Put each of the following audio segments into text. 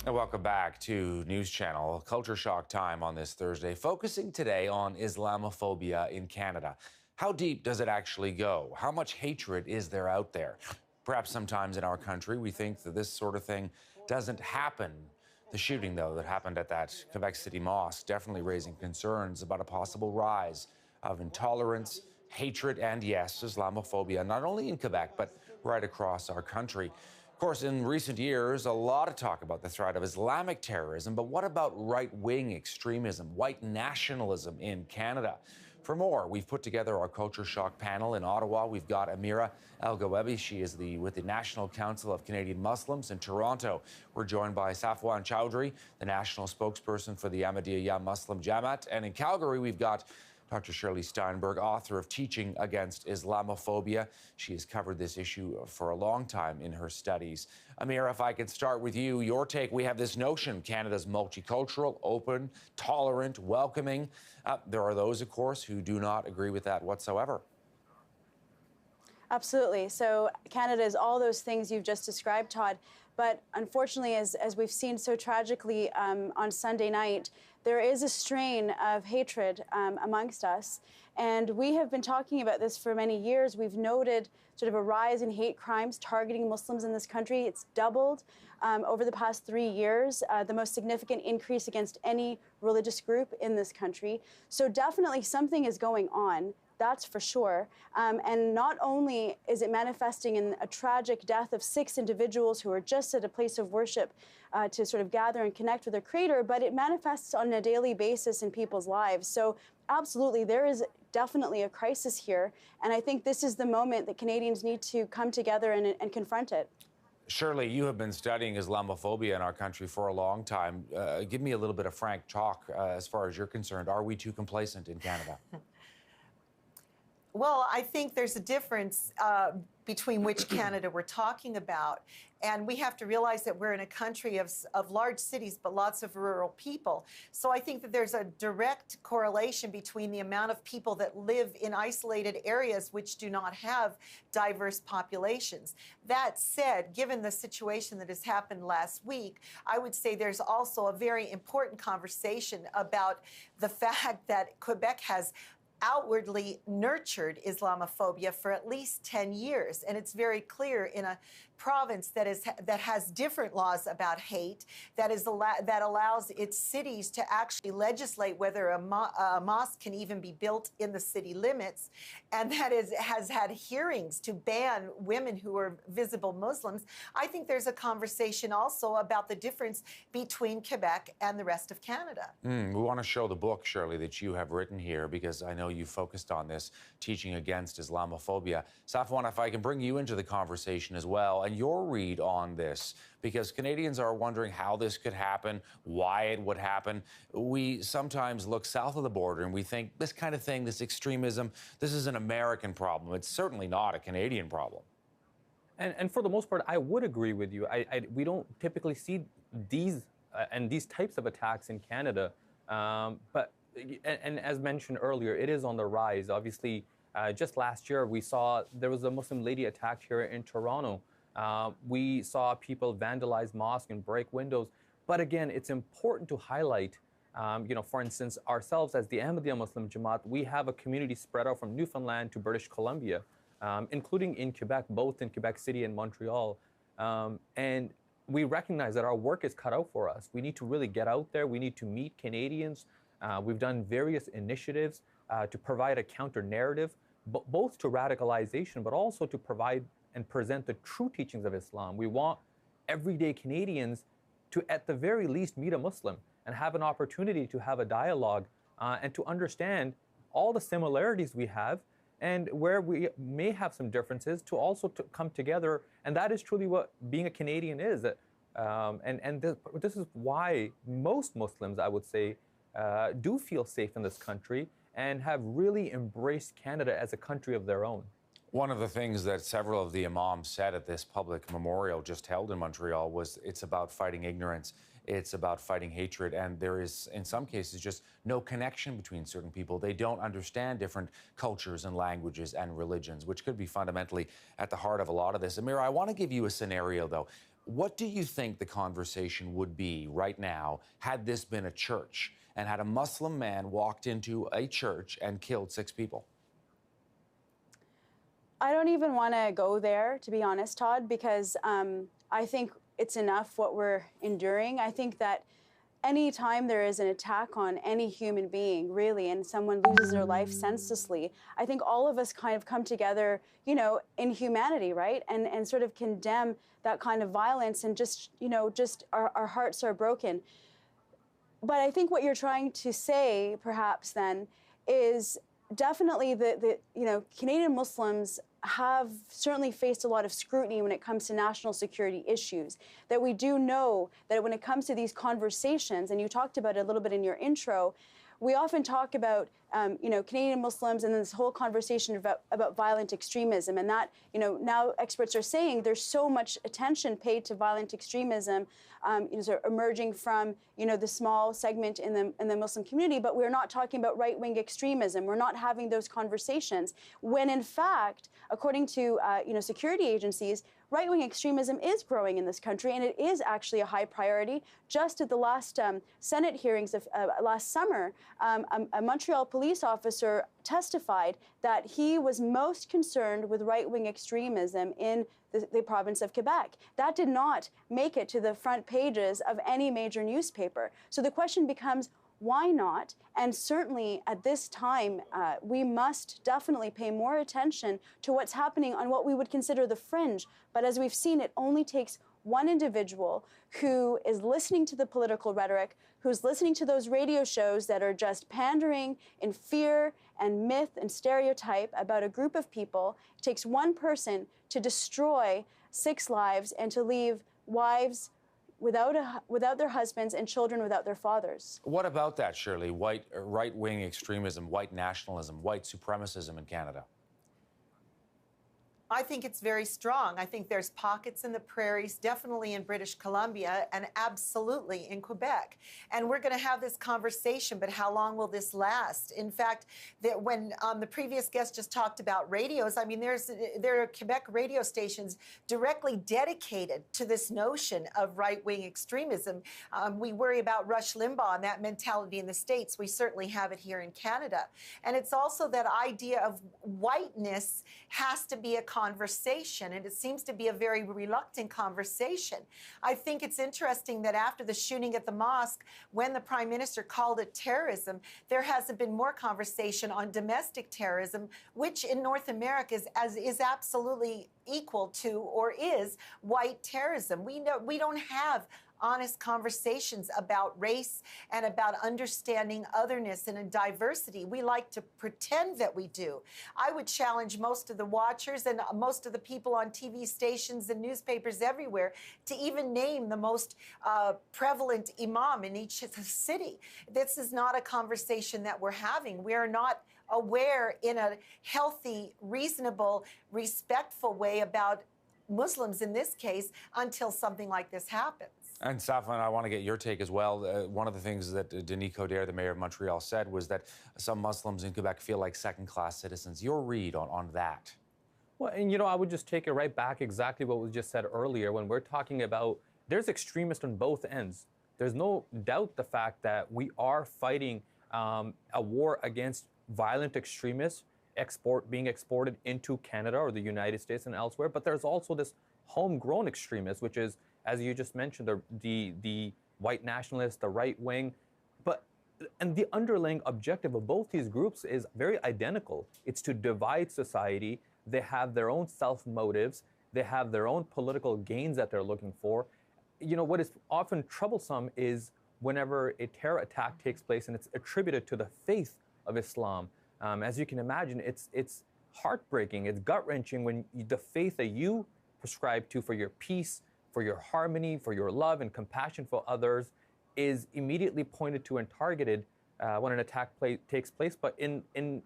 And welcome back to News Channel. Culture Shock time on this Thursday, focusing today on Islamophobia in Canada. How deep does it actually go? How much hatred is there out there? Perhaps sometimes in our country we think that this sort of thing doesn't happen. The shooting, though, that happened at that Quebec City Mosque definitely raising concerns about a possible rise of intolerance, hatred, and yes, Islamophobia, not only in Quebec, but right across our country. Of course, in recent years, a lot of talk about the threat of Islamic terrorism, but what about right-wing extremism, white nationalism in Canada? For more, we've put together our Culture Shock panel in Ottawa. We've got Amira Elghawaby. She is with the National Council of Canadian Muslims in Toronto. We're joined by Safwan Choudhry, the national spokesperson for the Ahmadiyya Muslim Jama'at. And in Calgary, we've got Dr. Shirley Steinberg, author of Teaching Against Islamophobia. She has covered this issue for a long time in her studies. Amira, if I could start with you, your take. We have this notion Canada's multicultural, open, tolerant, welcoming. There are those, of course, who do not agree with that whatsoever. Absolutely. So Canada is all those things you've just described, Todd. But unfortunately, as we've seen so tragically on Sunday night, there is a strain of hatred amongst us. And we have been talking about this for many years. We've noted sort of a rise in hate crimes targeting Muslims in this country. It's doubled over the past 3 years, the most significant increase against any religious group in this country. So definitely something is going on. That's for sure. And not only is it manifesting in a tragic death of 6 individuals who are just at a place of worship to sort of gather and connect with their Creator, but it manifests on a daily basis in people's lives. So absolutely, there is definitely a crisis here. And I think this is the moment that Canadians need to come together and confront it. Shirley, you have been studying Islamophobia in our country for a long time. Give me a little bit of frank talk as far as you're concerned. Are we too complacent in Canada? Well, I think there's a difference between which Canada we're talking about. And we have to realize that we're in a country of large cities, but lots of rural people. So I think that there's a direct correlation between the amount of people that live in isolated areas which do not have diverse populations. That said, given the situation that has happened last week, I would say there's also a very important conversation about the fact that Quebec has outwardly nurtured Islamophobia for at least 10 years. And it's very clear in a province that has different laws about hate, that allows its cities to actually legislate whether a mosque can even be built in the city limits, and has had hearings to ban women who are visible Muslims. I think there's a conversation also about the difference between Quebec and the rest of Canada. We want to show the book, Shirley, that you have written here, because I know you focused on this, Teaching Against Islamophobia. Safwan, if I can bring you into the conversation as well, and your read on this, because Canadians are wondering how this could happen, why it would happen. We sometimes look south of the border and we think this kind of thing, this extremism, this is an American problem. It's certainly not a Canadian problem. And for the most part, I would agree with you. We don't typically see these types of attacks in Canada, but as mentioned earlier, it is on the rise. Obviously, just last year, we saw there was a Muslim lady attacked here in Toronto. We saw people vandalize mosques and break windows. But again, it's important to highlight, for instance, ourselves as the Ahmadiyya Muslim Jama'at, we have a community spread out from Newfoundland to British Columbia, including in Quebec, both in Quebec City and Montreal. And we recognize that our work is cut out for us. We need to really get out there. We need to meet Canadians. We've done various initiatives to provide a counter narrative, both to radicalization, but also to provide and present the true teachings of Islam. We want everyday Canadians to, at the very least, meet a Muslim and have an opportunity to have a dialogue and to understand all the similarities we have and where we may have some differences, to also to come together. And that is truly what being a Canadian is. This is why most Muslims, I would say, do feel safe in this country and have really embraced Canada as a country of their own. One of the things that several of the imams said at this public memorial just held in Montreal was it's about fighting ignorance, it's about fighting hatred, and there is, in some cases, just no connection between certain people. They don't understand different cultures and languages and religions, which could be fundamentally at the heart of a lot of this. Amira, I want to give you a scenario, though. What do you think the conversation would be right now had this been a church and had a Muslim man walked into a church and killed 6 people? I don't even want to go there, to be honest, Todd, because I think it's enough what we're enduring. I think that any time there is an attack on any human being, really, and someone loses their life senselessly, I think all of us kind of come together, you know, in humanity, right? And sort of condemn that kind of violence and just, you know, just our hearts are broken. But I think what you're trying to say, perhaps, then, is definitely the you know, Canadian Muslims have certainly faced a lot of scrutiny when it comes to national security issues. That we do know that when it comes to these conversations, and you talked about it a little bit in your intro, we often talk about you know, Canadian Muslims and then this whole conversation about violent extremism, and that, you know, now experts are saying there's so much attention paid to violent extremism, you know, sort of emerging from, you know, the small segment in the Muslim community, but we're not talking about right-wing extremism. We're not having those conversations when, in fact, according to you know, security agencies, right-wing extremism is growing in this country, and it is actually a high priority. Just at the last Senate hearings of last summer, a Montreal police officer testified that he was most concerned with right-wing extremism in the province of Quebec. That did not make it to the front pages of any major newspaper. So the question becomes, why not? And certainly at this time, we must definitely pay more attention to what's happening on what we would consider the fringe. But as we've seen, it only takes one individual who is listening to the political rhetoric, who's listening to those radio shows that are just pandering in fear and myth and stereotype about a group of people. It takes one person to destroy 6 lives and to leave wives without their husbands and children without their fathers. What about that, Shirley? Right-wing extremism, white nationalism, white supremacism in Canada? I think it's very strong. I think there's pockets in the prairies, definitely in British Columbia, and absolutely in Quebec. And we're going to have this conversation, but how long will this last? In fact, when the previous guest just talked about radios, I mean, there are Quebec radio stations directly dedicated to this notion of right-wing extremism. We worry about Rush Limbaugh and that mentality in the States. We certainly have it here in Canada. And it's also that idea of whiteness has to be a conversation, and it seems to be a very reluctant conversation. I think it's interesting that after the shooting at the mosque, when the Prime Minister called it terrorism, there hasn't been more conversation on domestic terrorism, which in North America is absolutely equal to or is white terrorism. We don't have honest conversations about race and about understanding otherness and diversity. We like to pretend that we do. I would challenge most of the watchers and most of the people on TV stations and newspapers everywhere to even name the most prevalent imam in each city. This is not a conversation that we're having. We are not aware in a healthy, reasonable, respectful way about Muslims in this case until something like this happens. And Safwan, I want to get your take as well. One of the things that Denis Coderre, the mayor of Montreal, said was that some Muslims in Quebec feel like second-class citizens. Your read on that? Well, and you know, I would just take it right back exactly what was just said earlier when we're talking about there's extremists on both ends. There's no doubt the fact that we are fighting a war against violent extremists being exported into Canada or the United States and elsewhere. But there's also this homegrown extremists, which is, as you just mentioned, the white nationalists, the right wing. And the underlying objective of both these groups is very identical. It's to divide society. They have their own self-motives. They have their own political gains that they're looking for. You know, what is often troublesome is whenever a terror attack takes place and it's attributed to the faith of Islam. As you can imagine, it's heartbreaking. It's gut-wrenching when the faith that you prescribe to for your peace, for your harmony, for your love and compassion for others is immediately pointed to and targeted when an attack takes place. But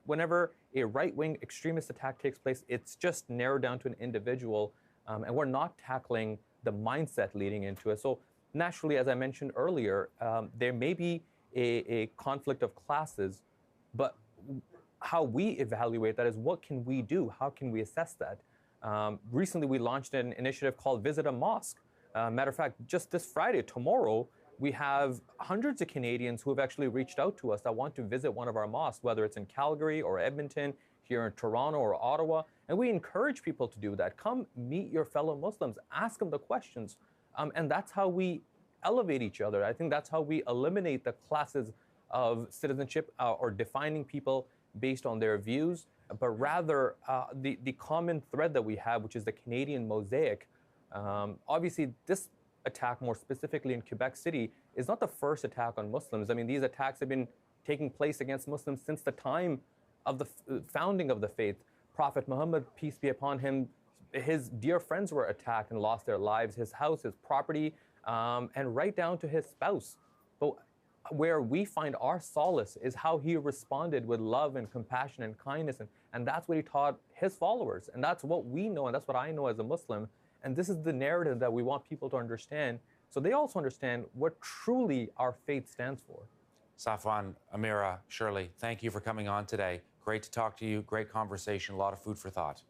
whenever a right-wing extremist attack takes place, it's just narrowed down to an individual, and we're not tackling the mindset leading into it. So naturally, as I mentioned earlier, there may be a conflict of classes, but how we evaluate that is what can we do? How can we assess that? Recently, we launched an initiative called Visit a Mosque, Matter of fact, just this Friday, tomorrow, we have hundreds of Canadians who have actually reached out to us that want to visit one of our mosques, whether it's in Calgary or Edmonton, here in Toronto or Ottawa. And we encourage people to do that. Come meet your fellow Muslims, ask them the questions. And that's how we elevate each other. I think that's how we eliminate the classes of citizenship or defining people based on their views, but rather the common thread that we have, which is the Canadian mosaic. Obviously, this attack, more specifically in Quebec City, is not the first attack on Muslims. I mean, these attacks have been taking place against Muslims since the time of the founding of the faith. Prophet Muhammad, peace be upon him, his dear friends were attacked and lost their lives, his house, his property, and right down to his spouse. But where we find our solace is how he responded with love and compassion and kindness, and that's what he taught his followers, and that's what we know, and that's what I know as a Muslim. And this is the narrative that we want people to understand, so they also understand what truly our faith stands for. Safwan, Amira, Shirley, thank you for coming on today. Great to talk to you. Great conversation. A lot of food for thought.